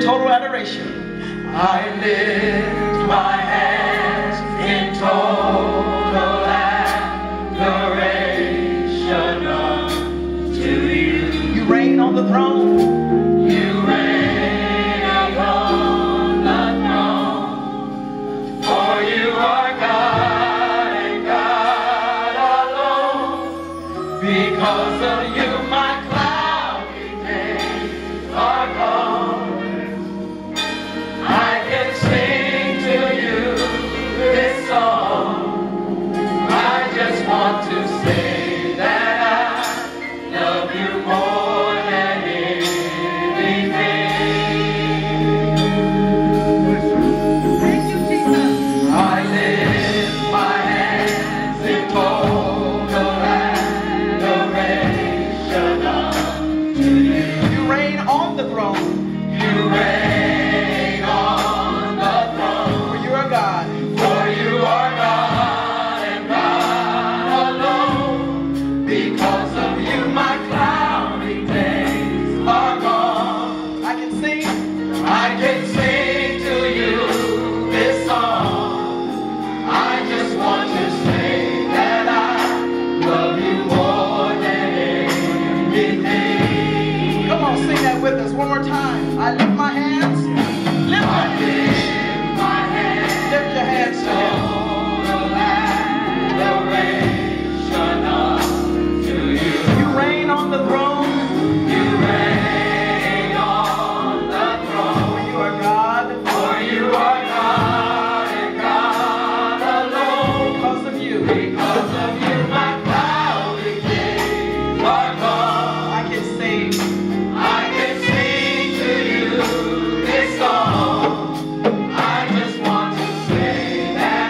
Total adoration. I lift my hands in total adoration unto you. You reign on the throne. You reign on the throne. For you are God and God alone. Because of you, my cloudy days are gone. I can sing to you this song. I just want to say that I love you more than anything. Thank you, Jesus. I lift my hands in total adoration unto you. You reign on the throne. You reign on the throne. For you are God. For you are God and God alone. Because of you, my cloudy days are gone. I can sing. I can sing to you this song. I just want to say that I love you more than anything. Come on, sing that with us one more time. I lift my hands. Lift I them. lift my hands. Lift your hands to Him. Total adoration unto you. You reign on the throne. You reign on the throne. For you are God. For you are God and God alone. Because of you, Because of you, my cloudy days are gone. I can sing. I can sing to you this song. I just want to say that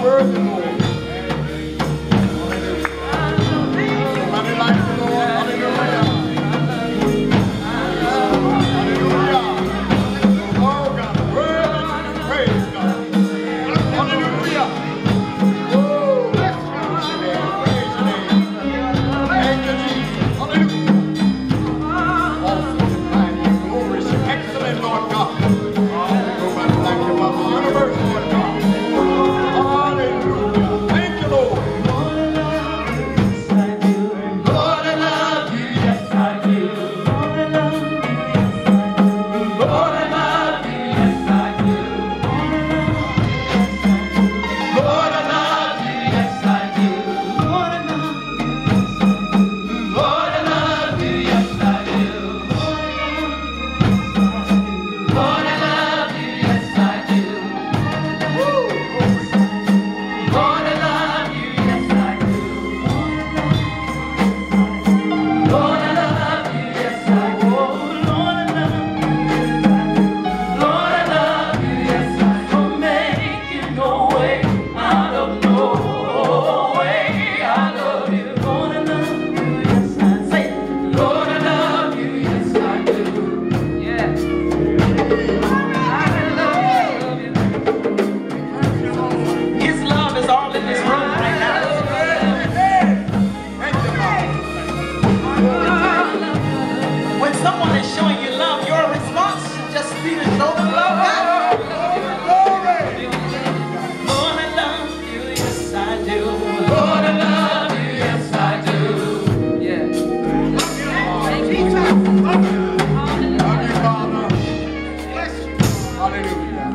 worthy, Lord. Nobody like you, Lord. Hallelujah. Hallelujah. Oh, God, worthy to be praised, God. Hallelujah. Oh, bless your name. Praise your name. Thank you, Jesus. Hallelujah. Awesome and mighty and glorious and excellent, Lord God. Nobody like you, Mama. Universe, Lord God. Hallelujah. Thank you, Lord. Lord, I love you, yes I do. Lord, I love you, yes I do. Lord, I love you, yes I do. Lord, I love you, yes I do. Lord, I love you, yes I do. Lord, I love you, yes I do. Lord, I love you, yes I do. Lord, I love you, yes I do. For making no way out of no way. I love you. Lord, I love you, yes I say it. Lord, I love you, yes I do. Yeah. I love you. His love is all in this room right now. When someone is showing you love, your response should just be to show them love back. Lord, I love you, yes I do. Lord, I love you, yes I do. Yeah. Love you, Father. Bless you. Hallelujah.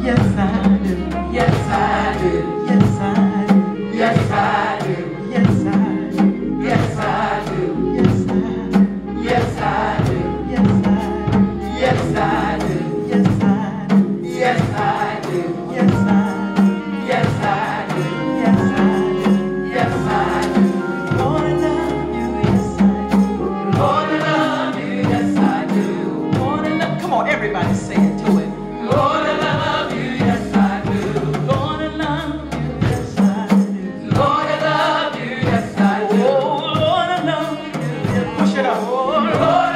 Yes, I do. Yes, I do. Yes, I do. Yes, I do. Yes, I do. Yes, I do. Yes, I do. Yes, I do. Yes, I do. Yes, I do. Yes, I do. Yes, I do. Yes, I do. Yes, I do. Lord, I love you, yes, I do. Lord, I love you, yes, I do. Lord, I love. Come on, everybody say it to it. Lord, I love you, yes, I do. Lord, I love you, yes, I do. Lord, I love you, yes, I do. Oh, Lord, I love you, yes, push it up. Oh, Lord,